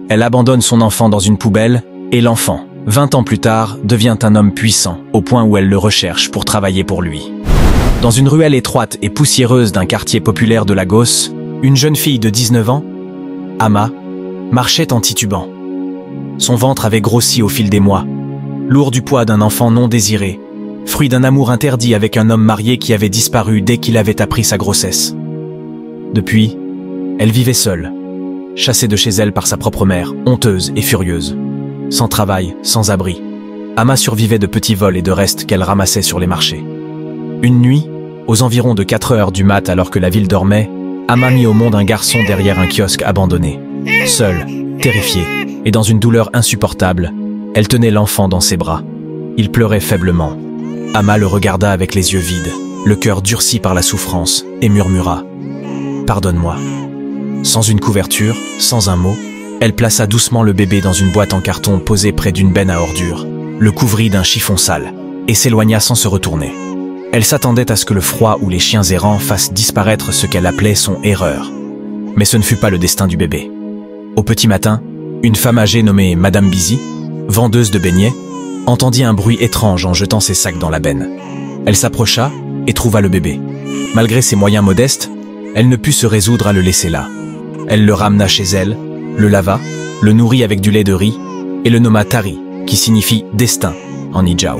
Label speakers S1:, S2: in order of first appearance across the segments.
S1: Elle abandonne son enfant dans une poubelle, et l'enfant, 20 ans plus tard, devient un homme puissant, au point où elle le recherche pour travailler pour lui. Dans une ruelle étroite et poussiéreuse d'un quartier populaire de Lagos, une jeune fille de 19 ans, Ama, marchait en titubant. Son ventre avait grossi au fil des mois, lourd du poids d'un enfant non désiré, fruit d'un amour interdit avec un homme marié qui avait disparu dès qu'il avait appris sa grossesse. Depuis, elle vivait seule, chassée de chez elle par sa propre mère, honteuse et furieuse. Sans travail, sans abri, Ama survivait de petits vols et de restes qu'elle ramassait sur les marchés. Une nuit, aux environs de 4 heures du mat alors que la ville dormait, Ama mit au monde un garçon derrière un kiosque abandonné. Seule, terrifiée, et dans une douleur insupportable, elle tenait l'enfant dans ses bras. Il pleurait faiblement. Ama le regarda avec les yeux vides, le cœur durci par la souffrance, et murmura « Pardonne-moi ». Sans une couverture, sans un mot, elle plaça doucement le bébé dans une boîte en carton posée près d'une benne à ordures, le couvrit d'un chiffon sale, et s'éloigna sans se retourner. Elle s'attendait à ce que le froid ou les chiens errants fassent disparaître ce qu'elle appelait son erreur. Mais ce ne fut pas le destin du bébé. Au petit matin, une femme âgée nommée Madame Busy, vendeuse de beignets, entendit un bruit étrange en jetant ses sacs dans la benne. Elle s'approcha et trouva le bébé. Malgré ses moyens modestes, elle ne put se résoudre à le laisser là. Elle le ramena chez elle, le lava, le nourrit avec du lait de riz et le nomma Tari, qui signifie « destin » en Ijaw.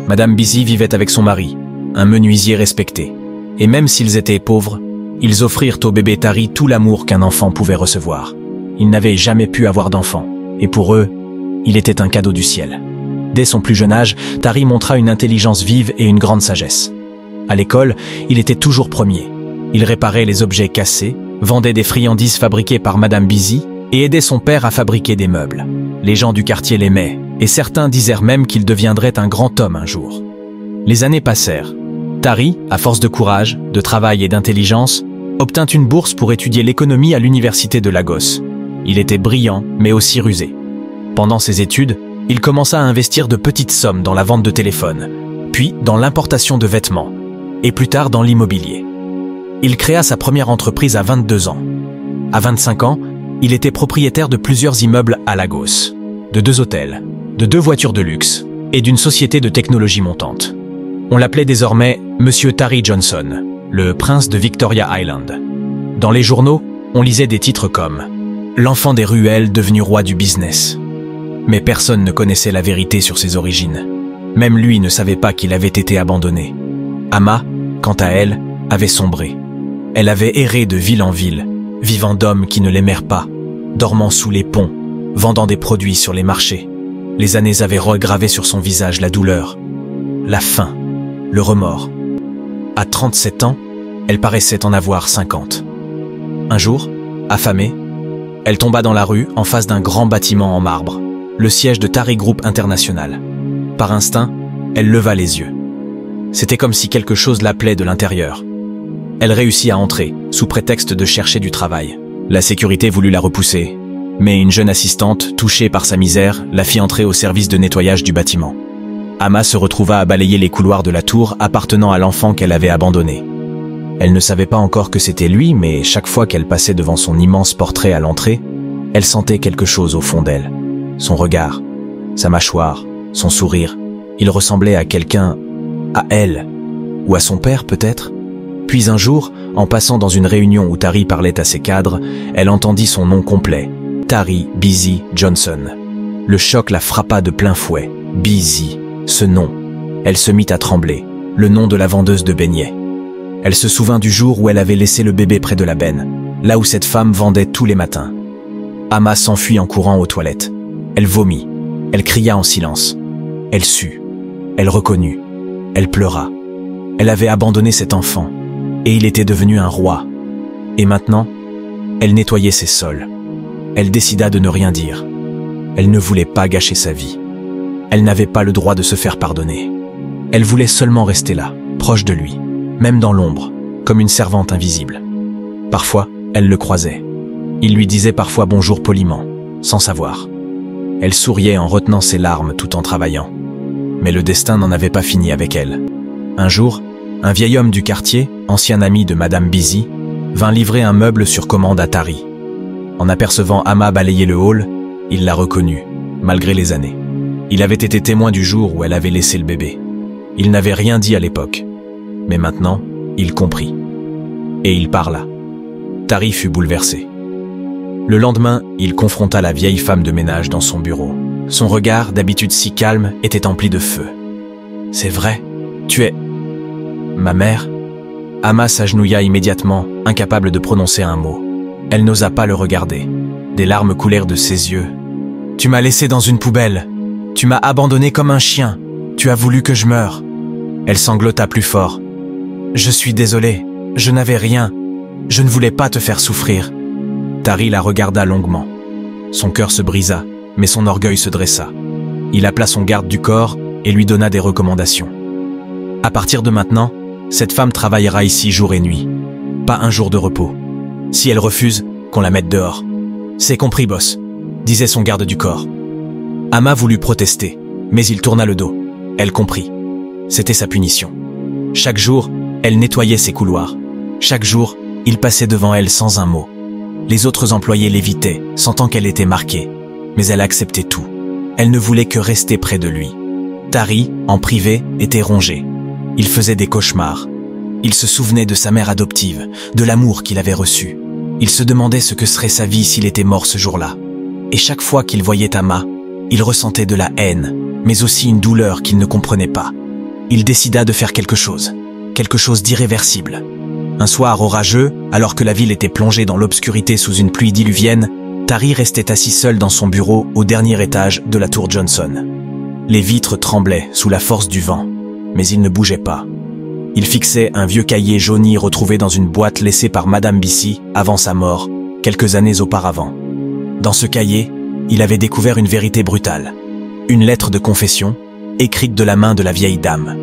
S1: Madame Busy vivait avec son mari, un menuisier respecté. Et même s'ils étaient pauvres, ils offrirent au bébé Tari tout l'amour qu'un enfant pouvait recevoir. Ils n'avaient jamais pu avoir d'enfant, et pour eux, il était un cadeau du ciel. Dès son plus jeune âge, Tari montra une intelligence vive et une grande sagesse. À l'école, il était toujours premier. Il réparait les objets cassés, vendait des friandises fabriquées par Madame Busy et aidait son père à fabriquer des meubles. Les gens du quartier l'aimaient, et certains disèrent même qu'il deviendrait un grand homme un jour. Les années passèrent. Tari, à force de courage, de travail et d'intelligence, obtint une bourse pour étudier l'économie à l'université de Lagos. Il était brillant, mais aussi rusé. Pendant ses études, il commença à investir de petites sommes dans la vente de téléphones, puis dans l'importation de vêtements, et plus tard dans l'immobilier. Il créa sa première entreprise à 22 ans. À 25 ans, il était propriétaire de plusieurs immeubles à Lagos, de 2 hôtels, de 2 voitures de luxe et d'une société de technologie montante. On l'appelait désormais Monsieur Tari Johnson, le prince de Victoria Island. Dans les journaux, on lisait des titres comme « L'enfant des ruelles devenu roi du business ». Mais personne ne connaissait la vérité sur ses origines. Même lui ne savait pas qu'il avait été abandonné. Ama, quant à elle, avait sombré. Elle avait erré de ville en ville, vivant d'hommes qui ne l'aimèrent pas, dormant sous les ponts, vendant des produits sur les marchés. Les années avaient regravé sur son visage la douleur, la faim, le remords. À 37 ans, elle paraissait en avoir 50. Un jour, affamée, elle tomba dans la rue en face d'un grand bâtiment en marbre, le siège de Tari Group International. Par instinct, elle leva les yeux. C'était comme si quelque chose l'appelait de l'intérieur. Elle réussit à entrer, sous prétexte de chercher du travail. La sécurité voulut la repousser, mais une jeune assistante, touchée par sa misère, la fit entrer au service de nettoyage du bâtiment. Ama se retrouva à balayer les couloirs de la tour appartenant à l'enfant qu'elle avait abandonné. Elle ne savait pas encore que c'était lui, mais chaque fois qu'elle passait devant son immense portrait à l'entrée, elle sentait quelque chose au fond d'elle. Son regard, sa mâchoire, son sourire, il ressemblait à quelqu'un, à elle, ou à son père peut-être. Puis un jour, en passant dans une réunion où Tari parlait à ses cadres, elle entendit son nom complet, Tari Busy Johnson. Le choc la frappa de plein fouet. Busy, ce nom. Elle se mit à trembler, le nom de la vendeuse de beignets. Elle se souvint du jour où elle avait laissé le bébé près de la benne, là où cette femme vendait tous les matins. Ama s'enfuit en courant aux toilettes. Elle vomit, elle cria en silence. Elle sut, elle reconnut, elle pleura. Elle avait abandonné cet enfant, et il était devenu un roi. Et maintenant, elle nettoyait ses sols. Elle décida de ne rien dire. Elle ne voulait pas gâcher sa vie. Elle n'avait pas le droit de se faire pardonner. Elle voulait seulement rester là, proche de lui, même dans l'ombre, comme une servante invisible. Parfois, elle le croisait. Il lui disait parfois bonjour poliment, sans savoir. Elle souriait en retenant ses larmes tout en travaillant. Mais le destin n'en avait pas fini avec elle. Un jour, un vieil homme du quartier, ancien ami de Madame Busy, vint livrer un meuble sur commande à Tari. En apercevant Ama balayer le hall, il l'a reconnue, malgré les années. Il avait été témoin du jour où elle avait laissé le bébé. Il n'avait rien dit à l'époque, mais maintenant, il comprit. Et il parla. Tari fut bouleversé. Le lendemain, il confronta la vieille femme de ménage dans son bureau. Son regard, d'habitude si calme, était empli de feu. « C'est vrai, tu es... ma mère ?» Ama s'agenouilla immédiatement, incapable de prononcer un mot. Elle n'osa pas le regarder. Des larmes coulèrent de ses yeux. « Tu m'as laissé dans une poubelle. Tu m'as abandonné comme un chien. Tu as voulu que je meure. » Elle sanglota plus fort. « Je suis désolée. Je n'avais rien. Je ne voulais pas te faire souffrir. » Tari la regarda longuement. Son cœur se brisa, mais son orgueil se dressa. Il appela son garde du corps et lui donna des recommandations. « À partir de maintenant, cette femme travaillera ici jour et nuit. Pas un jour de repos. Si elle refuse, qu'on la mette dehors. »« C'est compris, boss », disait son garde du corps. Ama voulut protester, mais il tourna le dos. Elle comprit. C'était sa punition. Chaque jour, elle nettoyait ses couloirs. Chaque jour, il passait devant elle sans un mot. Les autres employés l'évitaient, sentant qu'elle était marquée. Mais elle acceptait tout. Elle ne voulait que rester près de lui. Tari, en privé, était rongé. Il faisait des cauchemars. Il se souvenait de sa mère adoptive, de l'amour qu'il avait reçu. Il se demandait ce que serait sa vie s'il était mort ce jour-là. Et chaque fois qu'il voyait Ama, il ressentait de la haine, mais aussi une douleur qu'il ne comprenait pas. Il décida de faire quelque chose d'irréversible. Un soir orageux, alors que la ville était plongée dans l'obscurité sous une pluie diluvienne, Tari restait assis seul dans son bureau au dernier étage de la tour Johnson. Les vitres tremblaient sous la force du vent, mais il ne bougeait pas. Il fixait un vieux cahier jauni retrouvé dans une boîte laissée par Madame Bissy avant sa mort, quelques années auparavant. Dans ce cahier, il avait découvert une vérité brutale. Une lettre de confession, écrite de la main de la vieille dame.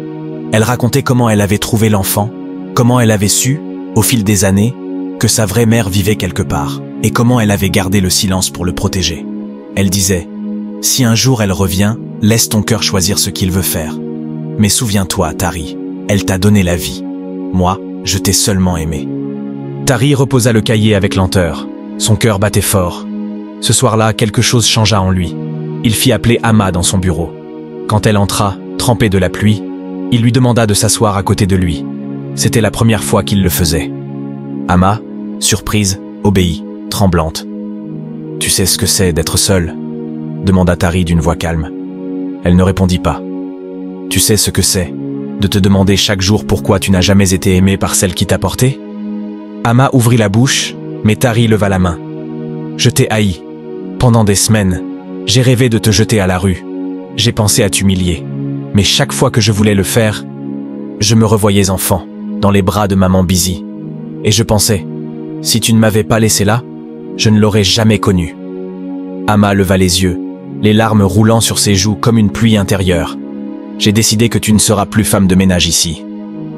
S1: Elle racontait comment elle avait trouvé l'enfant, comment elle avait su, au fil des années, que sa vraie mère vivait quelque part, et comment elle avait gardé le silence pour le protéger. Elle disait « Si un jour elle revient, laisse ton cœur choisir ce qu'il veut faire. Mais souviens-toi, Tari, elle t'a donné la vie. Moi, je t'ai seulement aimé. » Tari reposa le cahier avec lenteur. Son cœur battait fort. Ce soir-là, quelque chose changea en lui. Il fit appeler Ama dans son bureau. Quand elle entra, trempée de la pluie, il lui demanda de s'asseoir à côté de lui. C'était la première fois qu'il le faisait. Ama, surprise, obéit, tremblante. « Tu sais ce que c'est d'être seule ?» demanda Tari d'une voix calme. Elle ne répondit pas. « Tu sais ce que c'est de te demander chaque jour pourquoi tu n'as jamais été aimée par celle qui t'a porté ?» Ama ouvrit la bouche, mais Tari leva la main. « Je t'ai haï. Pendant des semaines, j'ai rêvé de te jeter à la rue. J'ai pensé à t'humilier. Mais chaque fois que je voulais le faire, je me revoyais enfant, dans les bras de maman Busy. Et je pensais, si tu ne m'avais pas laissé là, je ne l'aurais jamais connu. » Ama leva les yeux, les larmes roulant sur ses joues comme une pluie intérieure. « J'ai décidé que tu ne seras plus femme de ménage ici.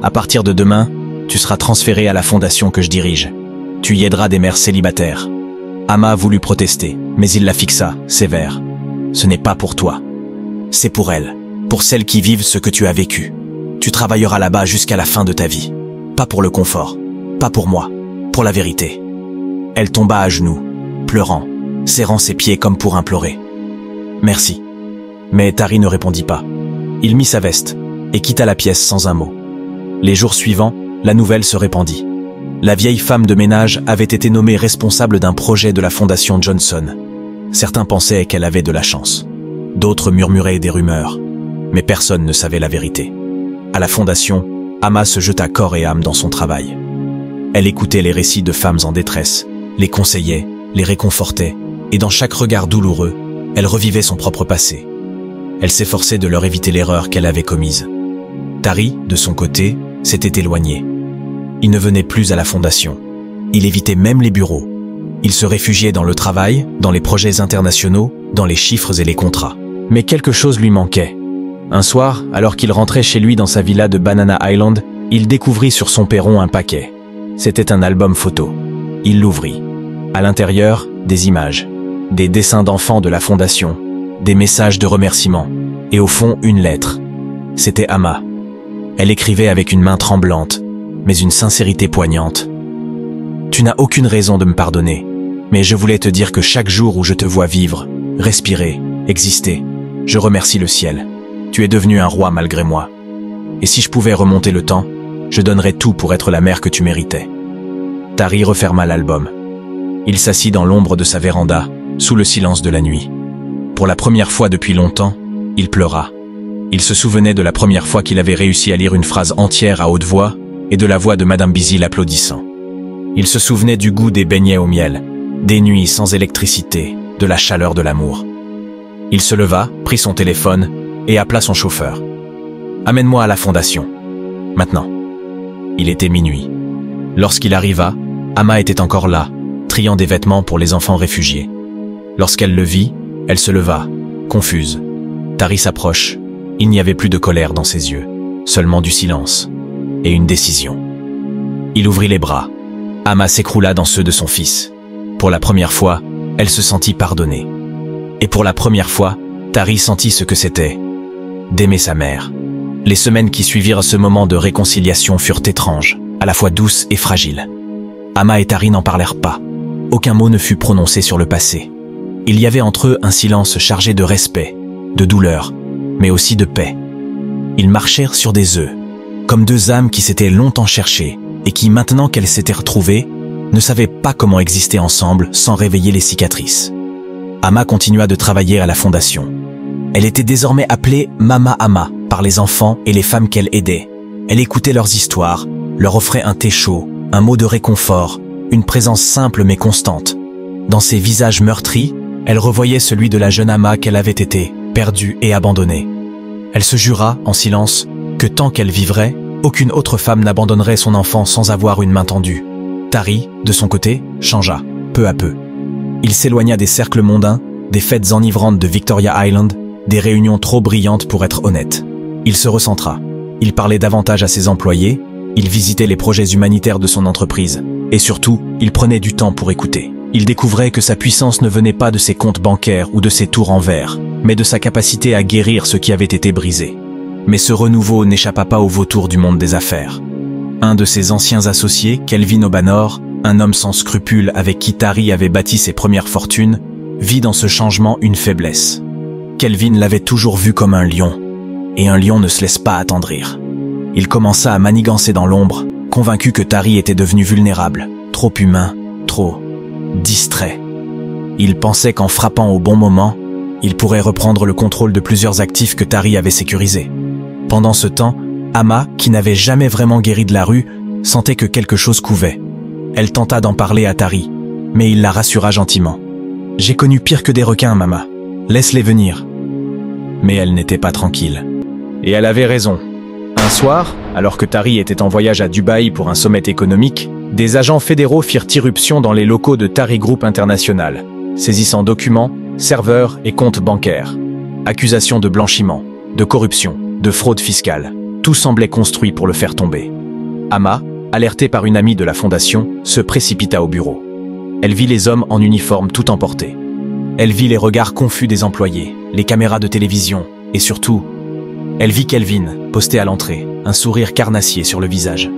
S1: À partir de demain, tu seras transférée à la fondation que je dirige. Tu y aideras des mères célibataires. » Ama voulut protester, mais il la fixa, sévère. « Ce n'est pas pour toi. C'est pour elles, pour celles qui vivent ce que tu as vécu. Tu travailleras là-bas jusqu'à la fin de ta vie. Pas pour le confort, pas pour moi, pour la vérité. » Elle tomba à genoux, pleurant, serrant ses pieds comme pour implorer. « Merci. » Mais Tari ne répondit pas. Il mit sa veste et quitta la pièce sans un mot. Les jours suivants, la nouvelle se répandit. La vieille femme de ménage avait été nommée responsable d'un projet de la fondation Johnson. Certains pensaient qu'elle avait de la chance. D'autres murmuraient des rumeurs. Mais personne ne savait la vérité. À la fondation, Ama se jeta corps et âme dans son travail. Elle écoutait les récits de femmes en détresse, les conseillait, les réconfortait, et dans chaque regard douloureux, elle revivait son propre passé. Elle s'efforçait de leur éviter l'erreur qu'elle avait commise. Tari, de son côté, s'était éloigné. Il ne venait plus à la fondation. Il évitait même les bureaux. Il se réfugiait dans le travail, dans les projets internationaux, dans les chiffres et les contrats. Mais quelque chose lui manquait. Un soir, alors qu'il rentrait chez lui dans sa villa de Banana Island, il découvrit sur son perron un paquet. C'était un album photo. Il l'ouvrit. À l'intérieur, des images, des dessins d'enfants de la fondation, des messages de remerciements, et au fond, une lettre. C'était Ama. Elle écrivait avec une main tremblante, mais une sincérité poignante. « Tu n'as aucune raison de me pardonner, Mais je voulais te dire que chaque jour où je te vois vivre, respirer, exister, je remercie le ciel. Tu es devenu un roi malgré moi. Et si je pouvais remonter le temps, je donnerais tout pour être la mère que tu méritais. » Tari referma l'album. Il s'assit dans l'ombre de sa véranda, sous le silence de la nuit. Pour la première fois depuis longtemps, il pleura. Il se souvenait de la première fois qu'il avait réussi à lire une phrase entière à haute voix et de la voix de Madame Busy l'applaudissant. Il se souvenait du goût des beignets au miel, des nuits sans électricité, de la chaleur de l'amour. Il se leva, prit son téléphone et appela son chauffeur. « Amène-moi à la fondation. Maintenant. » Il était minuit. Lorsqu'il arriva, Amma était encore là, triant des vêtements pour les enfants réfugiés. Lorsqu'elle le vit, elle se leva, confuse. Tari s'approche. Il n'y avait plus de colère dans ses yeux, seulement du silence et une décision. Il ouvrit les bras. Amma s'écroula dans ceux de son fils. Pour la première fois, elle se sentit pardonnée. Et pour la première fois, Tari sentit ce que c'était d'aimer sa mère. Les semaines qui suivirent ce moment de réconciliation furent étranges, à la fois douces et fragiles. Amma et Tari n'en parlèrent pas. Aucun mot ne fut prononcé sur le passé. Il y avait entre eux un silence chargé de respect, de douleur, mais aussi de paix. Ils marchèrent sur des œufs, comme deux âmes qui s'étaient longtemps cherchées et qui, maintenant qu'elles s'étaient retrouvées, ne savaient pas comment exister ensemble sans réveiller les cicatrices. Amma continua de travailler à la fondation. Elle était désormais appelée Mama Amma par les enfants et les femmes qu'elle aidait. Elle écoutait leurs histoires, leur offrait un thé chaud, un mot de réconfort, une présence simple mais constante. Dans ses visages meurtris, elle revoyait celui de la jeune Amma qu'elle avait été, perdue et abandonnée. Elle se jura, en silence, que tant qu'elle vivrait, aucune autre femme n'abandonnerait son enfant sans avoir une main tendue. Tari, de son côté, changea, peu à peu. Il s'éloigna des cercles mondains, des fêtes enivrantes de Victoria Island, des réunions trop brillantes pour être honnête. Il se recentra. Il parlait davantage à ses employés, il visitait les projets humanitaires de son entreprise. Et surtout, il prenait du temps pour écouter. Il découvrait que sa puissance ne venait pas de ses comptes bancaires ou de ses tours en verre, mais de sa capacité à guérir ce qui avait été brisé. Mais ce renouveau n'échappa pas aux vautours du monde des affaires. Un de ses anciens associés, Kelvin O'Banor, un homme sans scrupules avec qui Tari avait bâti ses premières fortunes, vit dans ce changement une faiblesse. Kelvin l'avait toujours vu comme un lion, et un lion ne se laisse pas attendrir. Il commença à manigancer dans l'ombre, convaincu que Tari était devenu vulnérable, trop humain, trop distrait. Il pensait qu'en frappant au bon moment, il pourrait reprendre le contrôle de plusieurs actifs que Tari avait sécurisés. Pendant ce temps, Amma, qui n'avait jamais vraiment guéri de la rue, sentait que quelque chose couvait. Elle tenta d'en parler à Tari, mais il la rassura gentiment. « J'ai connu pire que des requins, Mama. Laisse-les venir. » Mais elle n'était pas tranquille. Et elle avait raison. Un soir, alors que Tari était en voyage à Dubaï pour un sommet économique, des agents fédéraux firent irruption dans les locaux de Tari Group International, saisissant documents, serveurs et comptes bancaires. Accusations de blanchiment, de corruption, de fraude fiscale. Tout semblait construit pour le faire tomber. Amma, alertée par une amie de la fondation, se précipita au bureau. Elle vit les hommes en uniforme tout emportés. Elle vit les regards confus des employés, les caméras de télévision, et surtout, elle vit Kelvin, posté à l'entrée, un sourire carnassier sur le visage.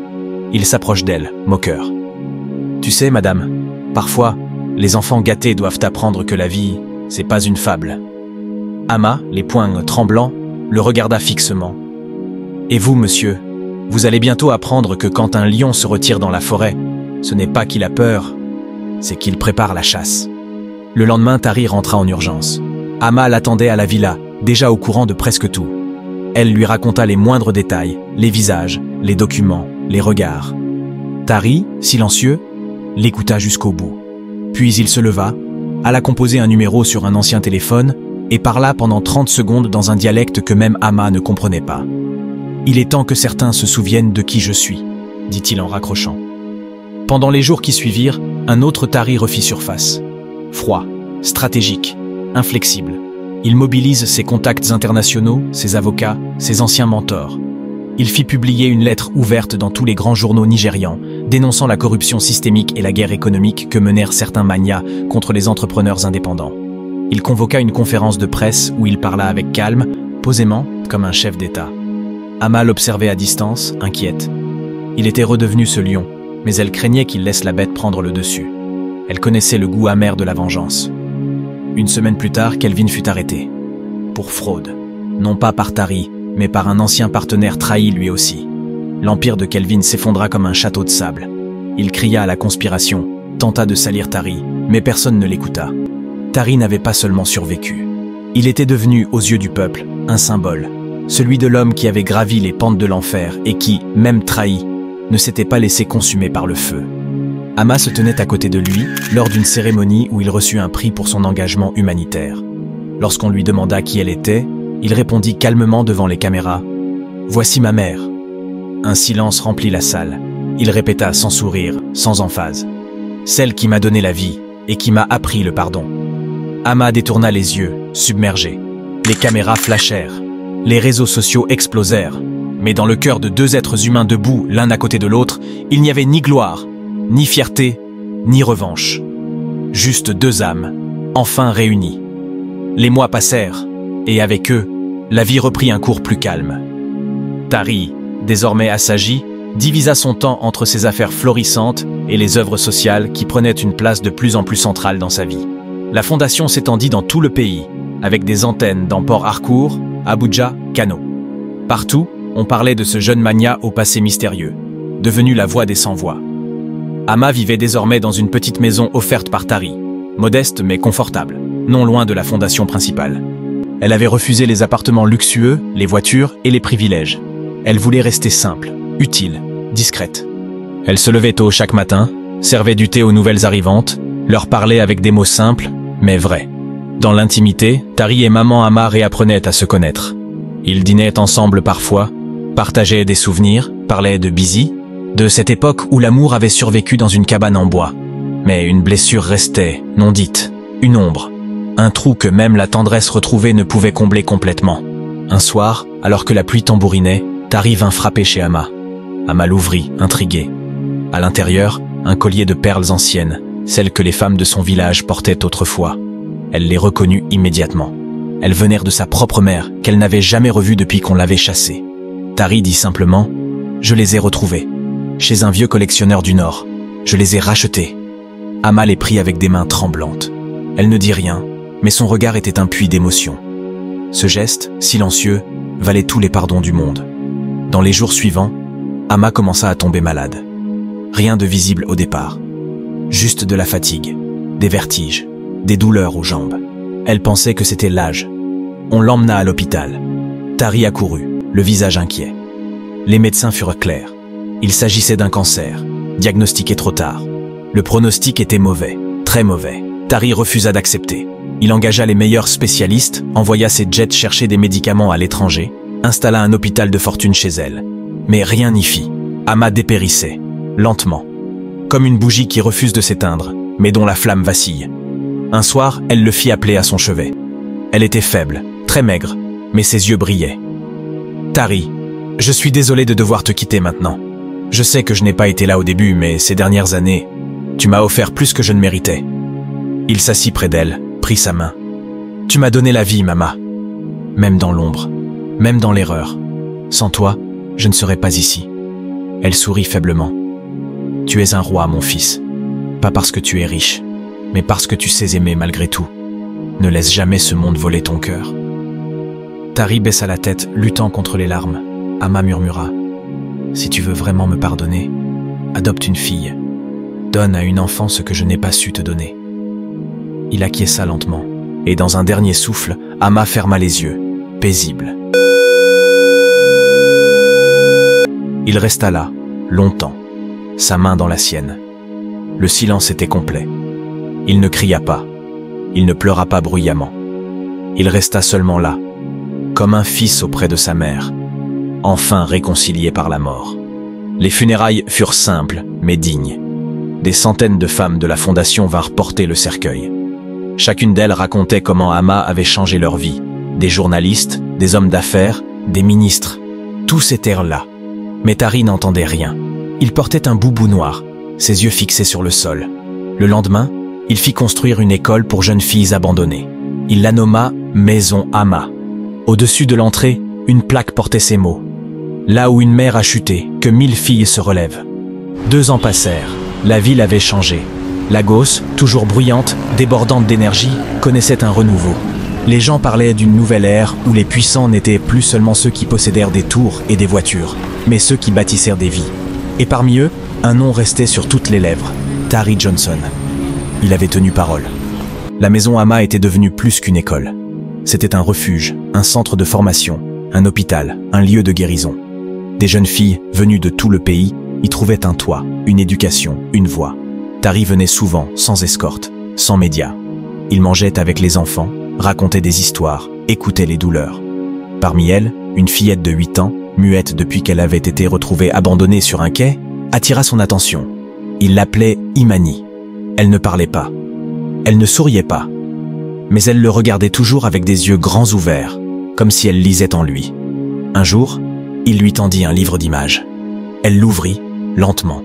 S1: Il s'approche d'elle, moqueur. « Tu sais, madame, parfois, les enfants gâtés doivent apprendre que la vie, c'est pas une fable. » Amma, les poings tremblants, le regarda fixement. « Et vous, monsieur, vous allez bientôt apprendre que quand un lion se retire dans la forêt, ce n'est pas qu'il a peur, c'est qu'il prépare la chasse. » Le lendemain, Tari rentra en urgence. Amma l'attendait à la villa, déjà au courant de presque tout. Elle lui raconta les moindres détails, les visages, les documents, les regards. Tari, silencieux, l'écouta jusqu'au bout. Puis il se leva, alla composer un numéro sur un ancien téléphone et parla pendant 30 secondes dans un dialecte que même Amma ne comprenait pas. « Il est temps que certains se souviennent de qui je suis », dit-il en raccrochant. Pendant les jours qui suivirent, un autre Tari refit surface. Froid, stratégique, inflexible. Il mobilise ses contacts internationaux, ses avocats, ses anciens mentors. Il fit publier une lettre ouverte dans tous les grands journaux nigérians, dénonçant la corruption systémique et la guerre économique que menèrent certains manias contre les entrepreneurs indépendants. Il convoqua une conférence de presse où il parla avec calme, posément, comme un chef d'État. Amma l'observait à distance, inquiète. Il était redevenu ce lion, mais elle craignait qu'il laisse la bête prendre le dessus. Elle connaissait le goût amer de la vengeance. Une semaine plus tard, Kelvin fut arrêté. Pour fraude. Non pas par Tari, mais par un ancien partenaire trahi lui aussi. L'empire de Kelvin s'effondra comme un château de sable. Il cria à la conspiration, tenta de salir Tari, mais personne ne l'écouta. Tari n'avait pas seulement survécu. Il était devenu, aux yeux du peuple, un symbole. Celui de l'homme qui avait gravi les pentes de l'enfer et qui, même trahi, ne s'était pas laissé consumer par le feu. Amma se tenait à côté de lui lors d'une cérémonie où il reçut un prix pour son engagement humanitaire. Lorsqu'on lui demanda qui elle était, il répondit calmement devant les caméras « Voici ma mère ». Un silence remplit la salle. Il répéta sans sourire, sans emphase « Celle qui m'a donné la vie et qui m'a appris le pardon ». Amma détourna les yeux, submergé. Les caméras flashèrent. Les réseaux sociaux explosèrent. Mais dans le cœur de deux êtres humains debout, l'un à côté de l'autre, il n'y avait ni gloire, ni fierté, ni revanche. Juste deux âmes, enfin réunies. Les mois passèrent, et avec eux, la vie reprit un cours plus calme. Tari, désormais assagi, divisa son temps entre ses affaires florissantes et les œuvres sociales qui prenaient une place de plus en plus centrale dans sa vie. La fondation s'étendit dans tout le pays, avec des antennes dans Port Harcourt, Abuja, Kano. Partout, on parlait de ce jeune magnat au passé mystérieux, devenu la voix des sans-voix. Amma vivait désormais dans une petite maison offerte par Tari, modeste mais confortable, non loin de la fondation principale. Elle avait refusé les appartements luxueux, les voitures et les privilèges. Elle voulait rester simple, utile, discrète. Elle se levait tôt chaque matin, servait du thé aux nouvelles arrivantes, leur parlait avec des mots simples, mais vrais. Dans l'intimité, Tari et maman Amma réapprenaient à se connaître. Ils dînaient ensemble parfois, partageaient des souvenirs, parlaient de Busy, de cette époque où l'amour avait survécu dans une cabane en bois. Mais une blessure restait, non dite, une ombre, un trou que même la tendresse retrouvée ne pouvait combler complètement. Un soir, alors que la pluie tambourinait, Tari vint frapper chez Amma. Amma l'ouvrit, intriguée. À l'intérieur, un collier de perles anciennes, celles que les femmes de son village portaient autrefois. Elle les reconnut immédiatement. Elles venèrent de sa propre mère, qu'elle n'avait jamais revue depuis qu'on l'avait chassée. Tari dit simplement « Je les ai retrouvées. Chez un vieux collectionneur du Nord. Je les ai rachetées. » Amma les prit avec des mains tremblantes. Elle ne dit rien, mais son regard était un puits d'émotion. Ce geste, silencieux, valait tous les pardons du monde. Dans les jours suivants, Amma commença à tomber malade. Rien de visible au départ. Juste de la fatigue, des vertiges, des douleurs aux jambes. Elle pensait que c'était l'âge. On l'emmena à l'hôpital. Tari accourut, le visage inquiet. Les médecins furent clairs. Il s'agissait d'un cancer, diagnostiqué trop tard. Le pronostic était mauvais, très mauvais. Tari refusa d'accepter. Il engagea les meilleurs spécialistes, envoya ses jets chercher des médicaments à l'étranger, installa un hôpital de fortune chez elle. Mais rien n'y fit. Amma dépérissait, lentement. Comme une bougie qui refuse de s'éteindre, mais dont la flamme vacille. Un soir, elle le fit appeler à son chevet. Elle était faible, très maigre, mais ses yeux brillaient. « Tari, je suis désolé de devoir te quitter maintenant. Je sais que je n'ai pas été là au début, mais ces dernières années, tu m'as offert plus que je ne méritais. » Il s'assit près d'elle, prit sa main. « Tu m'as donné la vie, Mama. Même dans l'ombre, même dans l'erreur. Sans toi, je ne serais pas ici. » Elle sourit faiblement. « Tu es un roi, mon fils. Pas parce que tu es riche, mais parce que tu sais aimer malgré tout. Ne laisse jamais ce monde voler ton cœur. » Tari baissa la tête, luttant contre les larmes. Amma murmura. « Si tu veux vraiment me pardonner, adopte une fille. Donne à une enfant ce que je n'ai pas su te donner. » Il acquiesça lentement, et dans un dernier souffle, Amma ferma les yeux, paisible. Il resta là, longtemps, sa main dans la sienne. Le silence était complet. Il ne cria pas, il ne pleura pas bruyamment. Il resta seulement là, comme un fils auprès de sa mère, enfin réconcilié par la mort. Les funérailles furent simples, mais dignes. Des centaines de femmes de la fondation vinrent porter le cercueil. Chacune d'elles racontait comment Amma avait changé leur vie. Des journalistes, des hommes d'affaires, des ministres. Tous étaient là. Mais Tari n'entendait rien. Il portait un boubou noir, ses yeux fixés sur le sol. Le lendemain, il fit construire une école pour jeunes filles abandonnées. Il la nomma Maison Amma. Au-dessus de l'entrée, une plaque portait ces mots. Là où une mère a chuté, que 1000 filles se relèvent. 2 ans passèrent. La ville avait changé. Lagos, toujours bruyante, débordante d'énergie, connaissait un renouveau. Les gens parlaient d'une nouvelle ère où les puissants n'étaient plus seulement ceux qui possédèrent des tours et des voitures, mais ceux qui bâtissèrent des vies. Et parmi eux, un nom restait sur toutes les lèvres, Tari Johnson. Il avait tenu parole. La maison Ama était devenue plus qu'une école. C'était un refuge, un centre de formation, un hôpital, un lieu de guérison. Des jeunes filles, venues de tout le pays, y trouvaient un toit, une éducation, une voix. Tari venait souvent, sans escorte, sans médias. Il mangeait avec les enfants, racontait des histoires, écoutait les douleurs. Parmi elles, une fillette de 8 ans, muette depuis qu'elle avait été retrouvée abandonnée sur un quai, attira son attention. Il l'appelait Imani. Elle ne parlait pas. Elle ne souriait pas. Mais elle le regardait toujours avec des yeux grands ouverts, comme si elle lisait en lui. Un jour, il lui tendit un livre d'images. Elle l'ouvrit, lentement.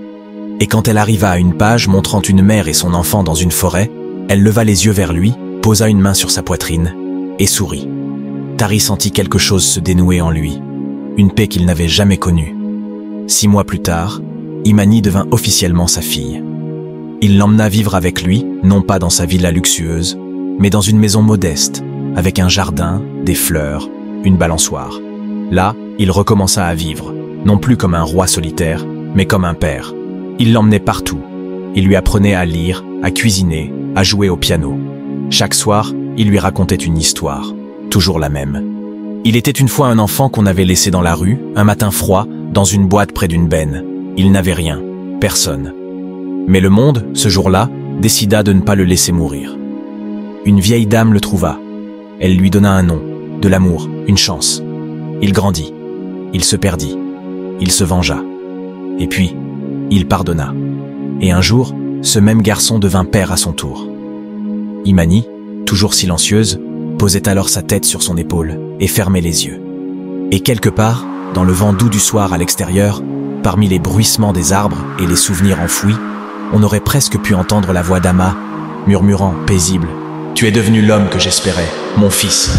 S1: Et quand elle arriva à une page montrant une mère et son enfant dans une forêt, elle leva les yeux vers lui, posa une main sur sa poitrine et sourit. Tari sentit quelque chose se dénouer en lui, une paix qu'il n'avait jamais connue. 6 mois plus tard, Imani devint officiellement sa fille. Il l'emmena vivre avec lui, non pas dans sa villa luxueuse, mais dans une maison modeste, avec un jardin, des fleurs, une balançoire. Là, il recommença à vivre, non plus comme un roi solitaire, mais comme un père. Il l'emmenait partout. Il lui apprenait à lire, à cuisiner, à jouer au piano. Chaque soir, il lui racontait une histoire, toujours la même. Il était une fois un enfant qu'on avait laissé dans la rue, un matin froid, dans une boîte près d'une benne. Il n'avait rien, personne. Mais le monde, ce jour-là, décida de ne pas le laisser mourir. Une vieille dame le trouva. Elle lui donna un nom, de l'amour, une chance. Il grandit, il se perdit, il se vengea. Et puis, il pardonna. Et un jour, ce même garçon devint père à son tour. Imani, toujours silencieuse, posait alors sa tête sur son épaule et fermait les yeux. Et quelque part, dans le vent doux du soir à l'extérieur, parmi les bruissements des arbres et les souvenirs enfouis, on aurait presque pu entendre la voix d'Ama, murmurant, paisible, « Tu es devenu l'homme que j'espérais, mon fils. »